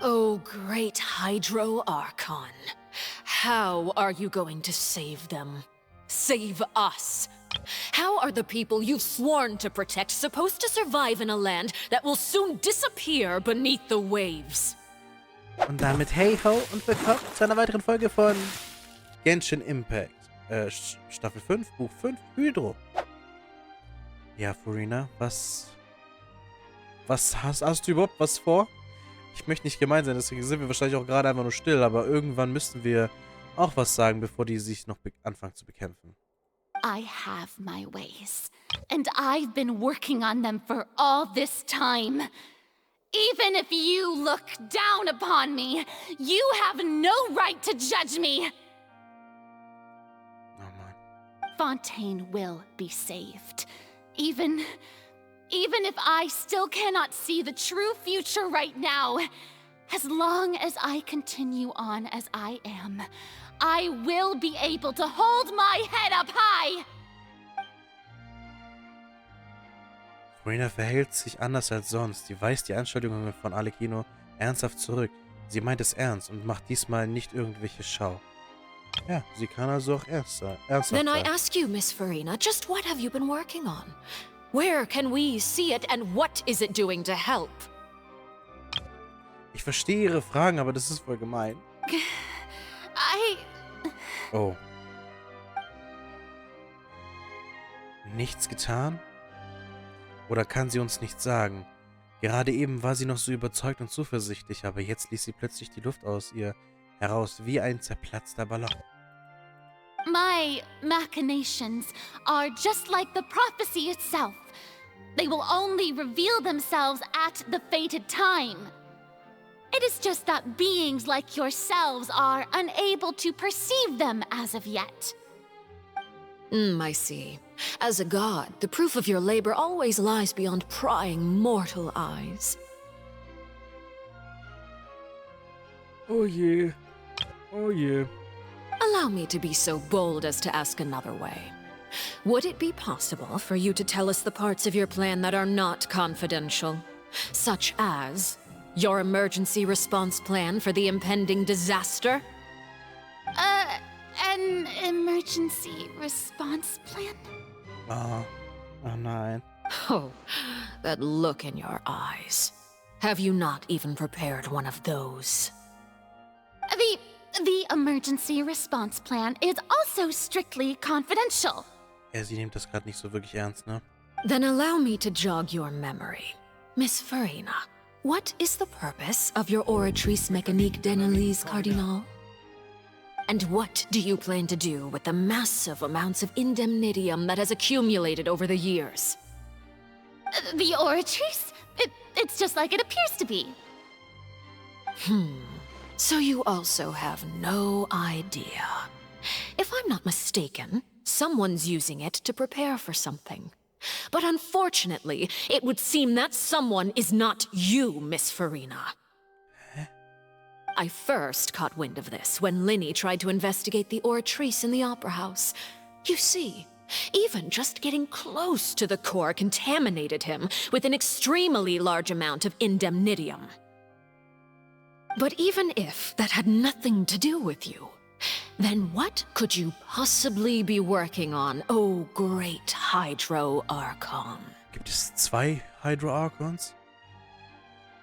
Oh, great Hydro-Archon. How are you going to save them? Save us? How are the people you've sworn to protect supposed to survive in a land that will soon disappear beneath the waves? Und damit Heyhoo und willkommen zu einer weiteren Folge von Genshin Impact. Staffel 5, Buch 5, Hydro. Ja, Furina, was hast du überhaupt was vor? Ich möchte nicht gemein sein, deswegen sind wir wahrscheinlich auch gerade einfach nur still, aber irgendwann müssten wir auch was sagen, bevor die sich noch anfangen zu bekämpfen. I have my ways, and I've been working on them for all this time. Even if you look down upon me, you have no right to judge me. Oh Mann. Fontaine will be saved. Even if I still cannot see the true future right now, as long as I continue on as I am, I will be able to hold my head up high. Furina verhält sich anders als sonst. Sie weist die Anschuldigungen von Arlecchino ernsthaft zurück. Sie meint es ernst und macht diesmal nicht irgendwelche Schau. Ja, sie kann also auch ernsthaft Then I sein. ask you, Miss Furina, just what have you been working on? Where can we see it, and what is it doing to help? Ich verstehe ihre Fragen, aber das ist voll gemein. Oh. Nichts getan? Oder kann sie uns nichts sagen? Gerade eben war sie noch so überzeugt und zuversichtlich, aber jetzt ließ sie plötzlich die Luft aus ihr heraus, wie ein zerplatzter Ballon. My machinations are just like the prophecy itself. They will only reveal themselves at the fated time. It is just that beings like yourselves are unable to perceive them as of yet. I see. As a god, the proof of your labor always lies beyond prying mortal eyes. Oh je. Oh je. Allow me to be so bold as to ask another way. Would it be possible for you to tell us the parts of your plan that are not confidential? Such as your emergency response plan for the impending disaster? An emergency response plan? Oh nein. Oh, that look in your eyes. Have you not even prepared one of those? The emergency response plan is also strictly confidential. Ja, sie nimmt das gerade nicht so wirklich ernst, ne? Then allow me to jog your memory. Miss Furina, what is the purpose of your Oratrice Mécanique d'Analyse Cardinal? And what do you plan to do with the massive amounts of indemnitium that has accumulated over the years? The Oratrice? It's just like it appears to be. So you also have no idea. If I'm not mistaken, someone's using it to prepare for something. But unfortunately, it would seem that someone is not you, Miss Furina. I first caught wind of this when Lyney tried to investigate the Oratrice in the Opera House. You see, even just getting close to the core contaminated him with an extremely large amount of indemnitium. But even if that had nothing to do with you, then what could you possibly be working on, oh great Hydro-Archon? Gibt es zwei Hydro-Archons?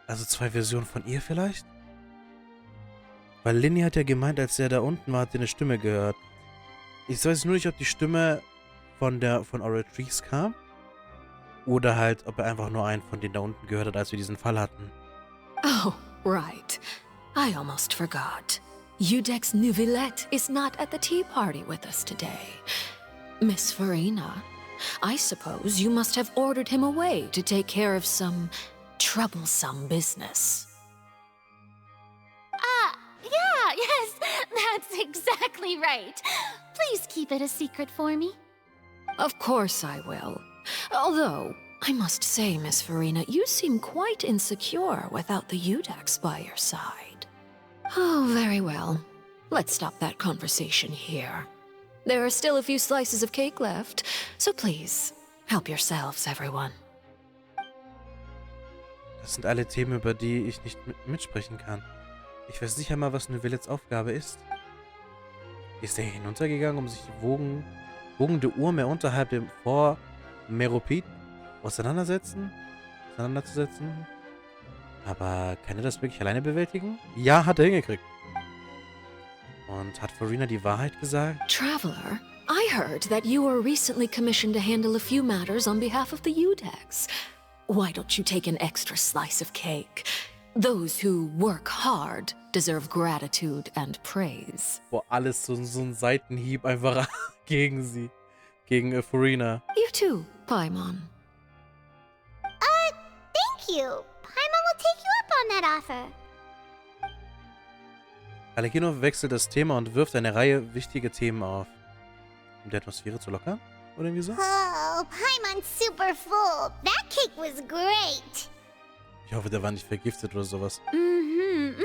Also zwei Versionen von ihr vielleicht? Weil Lyney hat ja gemeint, als er da unten war, hat er eine Stimme gehört. Ich weiß nur nicht, ob die Stimme von Oratrice kam. Oder halt, ob er einfach nur einen von denen da unten gehört hat, als wir diesen Fall hatten. Oh, right. I almost forgot. Während Neuvillette is not at the tea party with us today. Miss Furina, I suppose you must have ordered him away to take care of some troublesome business. Yes, that's exactly right. Please keep it a secret for me. Of course I will. Although, I must say, Miss Furina, you seem quite insecure without the Udex by your side. Oh, very well. Let's stop that conversation here. There are still a few slices of cake left, so please, help yourselves, everyone. Das sind alle Themen, über die ich nicht mitsprechen kann. Ich weiß nicht einmal, was Neuvillette's Aufgabe ist. Ist er hinuntergegangen, um sich die wogende Urmeer unterhalb dem Fort Méropide auseinanderzusetzen? Aber kann er das wirklich alleine bewältigen? Ja, hat er hingekriegt. Und hat Furina die Wahrheit gesagt? Traveler, I heard that you were recently commissioned to handle a few matters on behalf of the Udex. Why don't you take an extra slice of cake? Those who work hard deserve gratitude and praise. Boah, alles so ein Seitenhieb einfach gegen sie. Gegen Furina. You too, Paimon. Thank you. Paimon will take you up on that offer. Arlecchino wechselt das Thema und wirft eine Reihe wichtige Themen auf. Um die Atmosphäre zu lockern? Oder irgendwie so? Oh, Paimon's super full. That cake was great. Ich hoffe, der war nicht vergiftet oder sowas. If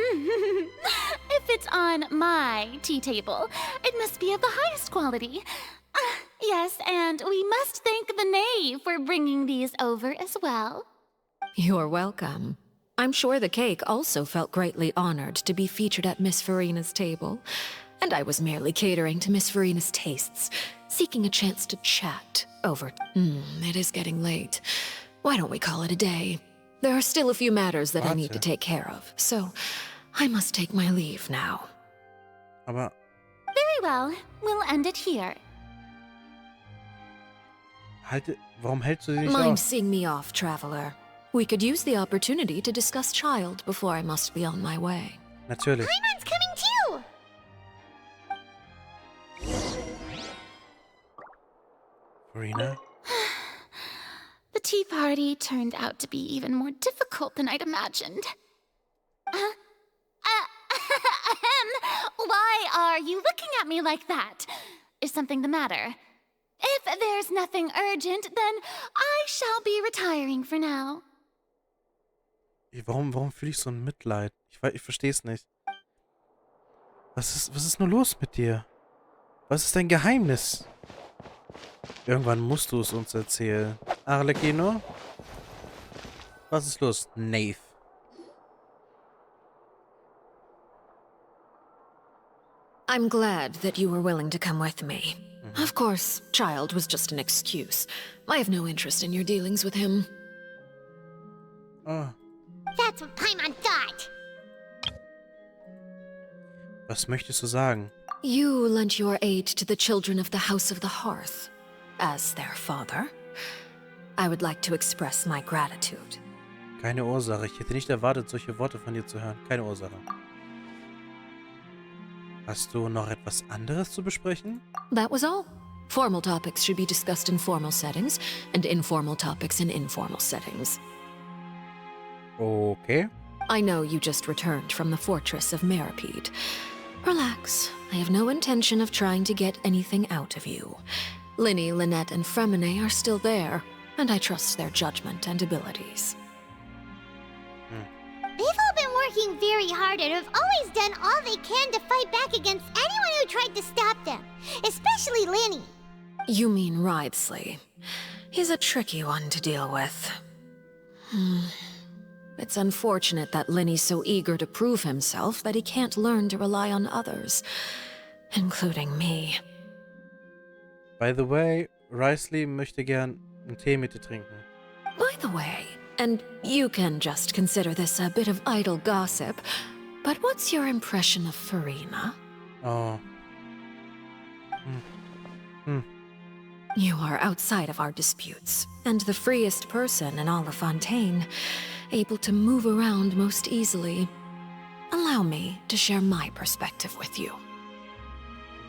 it's on my tea table, it must be of the highest quality. Yes, and we must thank the knave for bringing these over as well. You're welcome. I'm sure the cake also felt greatly honored to be featured at Miss Furina's table. And I was merely catering to Miss Furina's tastes, seeking a chance to chat over... it is getting late. Why don't we call it a day? There are still a few matters that I need to take care of, so I must take my leave now. Aber... Very well. We'll end it here. Warum hältst du sie nicht Mind auf? seeing me off, traveler. We could use the opportunity to discuss Childe before I must be on my way. Natürlich. Paimon's coming too. Furina? The tea party turned out to be even more difficult than I'd imagined. Why are you looking at me like that? Is something the matter? If there's nothing urgent, then I shall be retiring for now. Warum fühle ich so ein Mitleid? Ich verstehe es nicht. Was ist nur los mit dir? Was ist dein Geheimnis? Irgendwann musst du es uns erzählen. Arlecchino? Was ist los, Knave? I'm glad that you were willing to come with me. Of course, Childe was just an excuse. I have no interest in your dealings with him. Oh. That's what Paimon thought. Was möchtest du sagen? You lent your aid to the children of the House of the Hearth. As their father, I would like to express my gratitude. Keine Ursache. Ich hätte nicht erwartet, solche Worte von dir zu hören. Keine Ursache. Hast du noch etwas anderes zu besprechen? That was all. Formal topics should be discussed in formal settings, and informal topics in informal settings. Okay. I know you just returned from the fortress of Méropide. Relax. I have no intention of trying to get anything out of you. Lyney, Lynette, and Fremine are still there, and I trust their judgment and abilities. They've all been working very hard and have always done all they can to fight back against anyone who tried to stop them, especially Lyney. You mean Wriothesley. He's a tricky one to deal with. It's unfortunate that Lyney's so eager to prove himself that he can't learn to rely on others, including me. By the way, Wriothesley möchte gern einen Tee mit dir trinken. By the way, and you can just consider this a bit of idle gossip, but what's your impression of Furina? Oh. You are outside of our disputes, and the freest person in all of Fontaine, able to move around most easily. Allow me to share my perspective with you.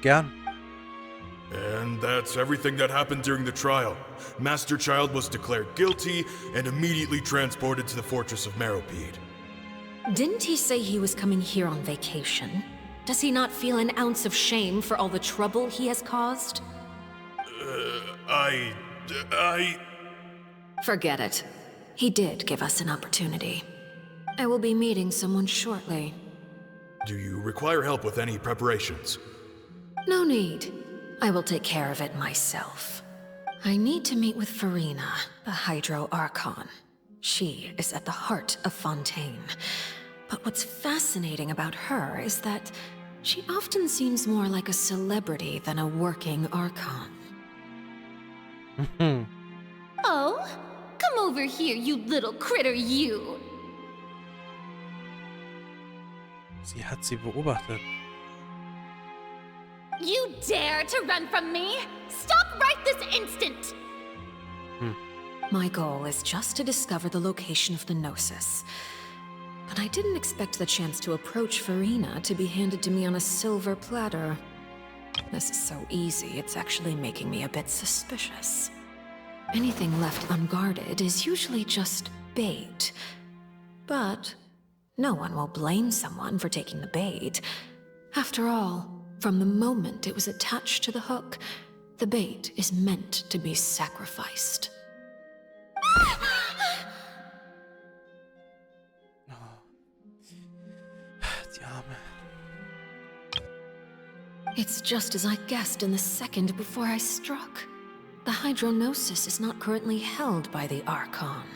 Gern. And that's everything that happened during the trial. Master Childe was declared guilty and immediately transported to the fortress of Méropide. Didn't he say he was coming here on vacation? Does he not feel an ounce of shame for all the trouble he has caused? I... Forget it. He did give us an opportunity. I will be meeting someone shortly. Do you require help with any preparations? No need. I will take care of it myself. I need to meet with Furina, the Hydro-Archon. She is at the heart of Fontaine. But what's fascinating about her is that she often seems more like a celebrity than a working Archon. Oh, come over here, you little critter, you! Sie hat sie beobachtet. You dare to run from me? Stop right this instant! My goal is just to discover the location of the Gnosis. But I didn't expect the chance to approach Furina to be handed to me on a silver platter. This is so easy, it's actually making me a bit suspicious. Anything left unguarded is usually just bait. But no one will blame someone for taking the bait. After all, from the moment it was attached to the hook, the bait is meant to be sacrificed. Die Arme. It's just as I guessed in the second before I struck. The Hydro-Gnosis is not currently held by the Archon.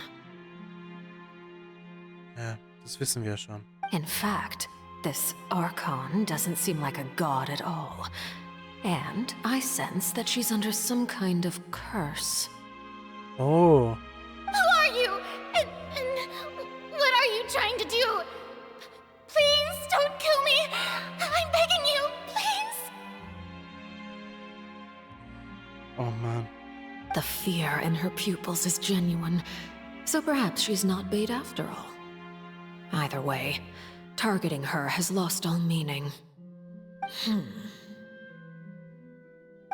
Ja, das wissen wir schon. In fact, this Archon doesn't seem like a god at all. And I sense that she's under some kind of curse. Oh. Who are you? And what are you trying to do? Please don't kill me! I'm begging you, please! Oh man. The fear in her pupils is genuine, so perhaps she's not bait after all. Either way, targeting her has lost all meaning.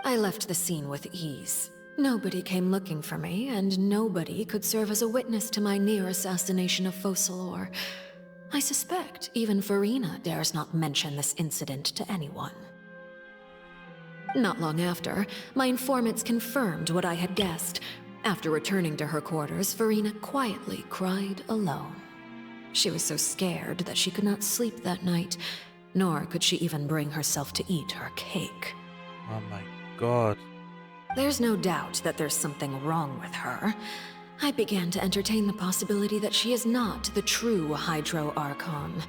I left the scene with ease. Nobody came looking for me, and nobody could serve as a witness to my near assassination of Focalor. I suspect even Furina dares not mention this incident to anyone. Not long after, my informants confirmed what I had guessed. After returning to her quarters, Furina quietly cried alone. She was so scared that she could not sleep that night, nor could she even bring herself to eat her cake. Oh my god. There's no doubt that there's something wrong with her. I began to entertain the possibility that she is not the true Hydro-Archon.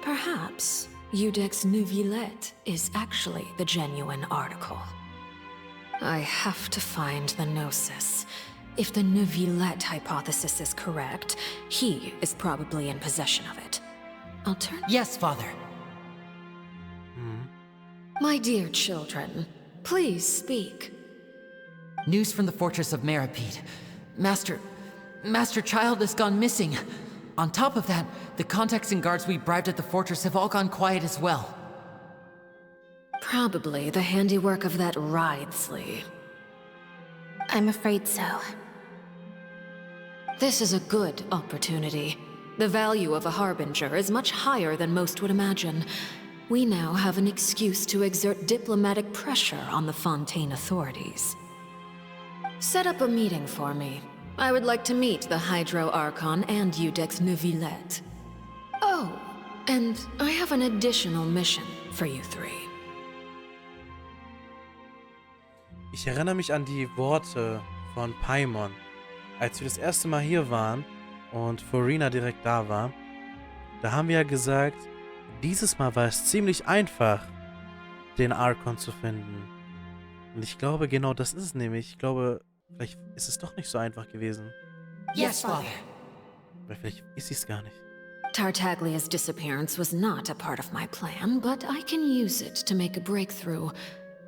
Perhaps Iudex Neuvillette is actually the genuine article. I have to find the Gnosis. If the Neuvillette hypothesis is correct, he is probably in possession of it. Yes, Father. My dear children, please speak. News from the fortress of Méropide. Master Childe has gone missing. On top of that, the contacts and guards we bribed at the fortress have all gone quiet as well. Probably the handiwork of that Ridesley. I'm afraid so. This is a good opportunity. The value of a harbinger is much higher than most would imagine. We now have an excuse to exert diplomatic pressure on the Fontaine authorities. Set up a meeting for me. I would like to meet the Hydro-Archon and Iudex Neuvillette. Oh, and I have an additional mission for you three. Ich erinnere mich an die Worte von Paimon, als wir das erste Mal hier waren und Furina direkt da war. Da haben wir ja gesagt, dieses Mal war es ziemlich einfach, den Archon zu finden. Und ich glaube, genau das ist es nämlich. Ich glaube, vielleicht ist es doch nicht so einfach gewesen. Yes, Father. Weil vielleicht ist es gar nicht. Tartaglia's disappearance was not a part of my plan, but I can use it to make a breakthrough.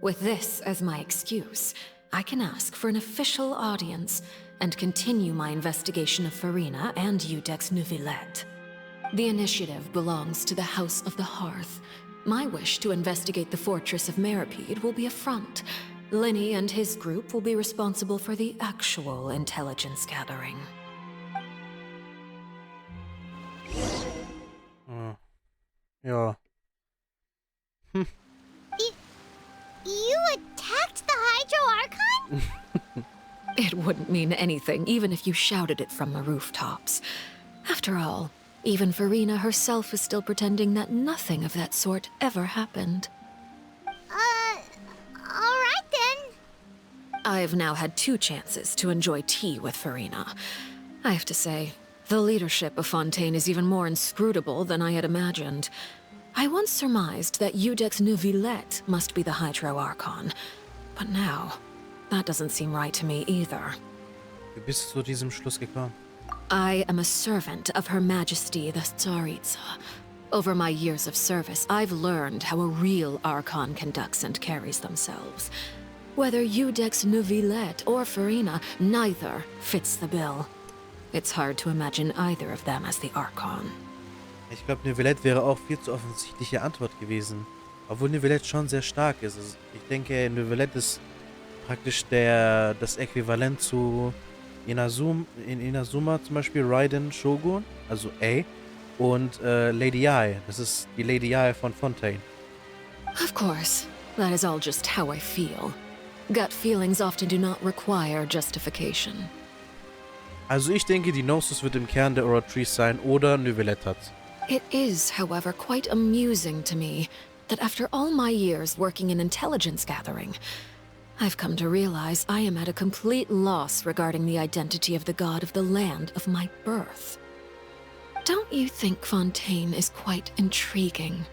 With this as my excuse, I can ask for an official audience and continue my investigation of Furina and Iudex Neuvillette. The initiative belongs to the House of the Hearth. My wish to investigate the fortress of Méropide will be a front. Lyny and his group will be responsible for the actual intelligence gathering. Ja. You attacked the Hydro-Archon? It wouldn't mean anything, even if you shouted it from the rooftops. After all, even Furina herself is still pretending that nothing of that sort ever happened. Alright then. I've now had 2 chances to enjoy tea with Furina. I have to say, the leadership of Fontaine is even more inscrutable than I had imagined. I once surmised that Iudex Neuvillette must be the Hydro-Archon, but now, that doesn't seem right to me either. Wie bist du zu diesem Schluss gekommen? I am a servant of Her Majesty the Tsaritsa. Over my years of service, I've learned how a real Archon conducts and carries themselves. Whether Iudex Neuvillette or Furina, neither fits the bill. It's hard to imagine either of them as the Archon. Ich glaube, Neuvillette wäre auch viel zu offensichtliche Antwort gewesen. Obwohl Neuvillette schon sehr stark ist. Also ich denke, Neuvillette ist praktisch das Äquivalent zu Inazuma zum Beispiel Raiden Shogun, also A, und Lady Ai. Das ist die Lady Ai von Fontaine. Of course, that is all just how I feel. Gut feelings often do not require justification. Also ich denke, die Gnosis wird im Kern der Oratrice sein oder Neuvillette hat. It is, however, quite amusing to me that after all my years working in intelligence gathering, I've come to realize I am at a complete loss regarding the identity of the god of the land of my birth. Don't you think Fontaine is quite intriguing?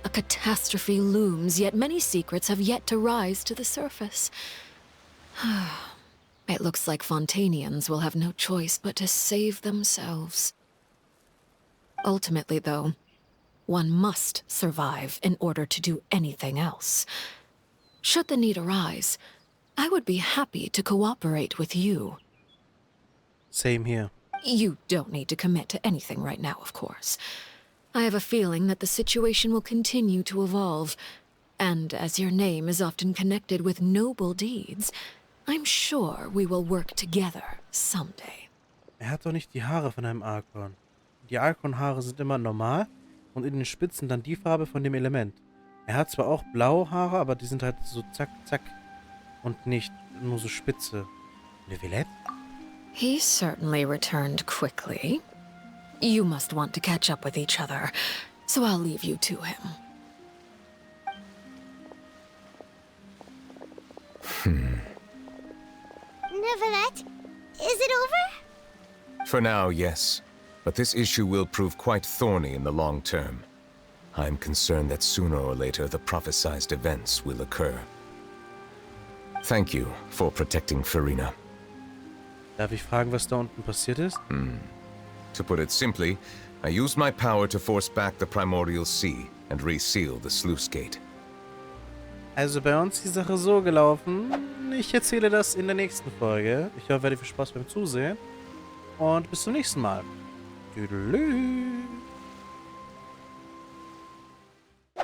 A catastrophe looms, yet many secrets have yet to rise to the surface. It looks like Fontainians will have no choice but to save themselves. Ultimately, though, one must survive in order to do anything else. Should the need arise, I would be happy to cooperate with you. Same here. You don't need to commit to anything right now, of course. I have a feeling that the situation will continue to evolve, and as your name is often connected with noble deeds, I'm sure we will work together someday. Hat doch nicht die Haare von einem Archon. Die Archon-Haare sind immer normal und in den Spitzen dann die Farbe von dem Element. Hat zwar auch blaue Haare, aber die sind halt so zack, zack und nicht nur so spitze. Neuvillette? He certainly returned quickly. You must want to catch up with each other, so I'll leave you to him. Neuvillette, is it over? For now, yes. But this issue will prove quite thorny in the long term. I'm concerned that sooner or later the prophesized events will occur. Thank you for protecting Furina. Darf ich fragen, was da unten passiert ist? To put it simply, I used my power to force back the primordial sea and reseal the sluice gate. Also bei uns ist die Sache so gelaufen. Ich erzähle das in der nächsten Folge. Ich hoffe, ihr hattet viel Spaß beim Zusehen. Und bis zum nächsten Mal. Tüdelü.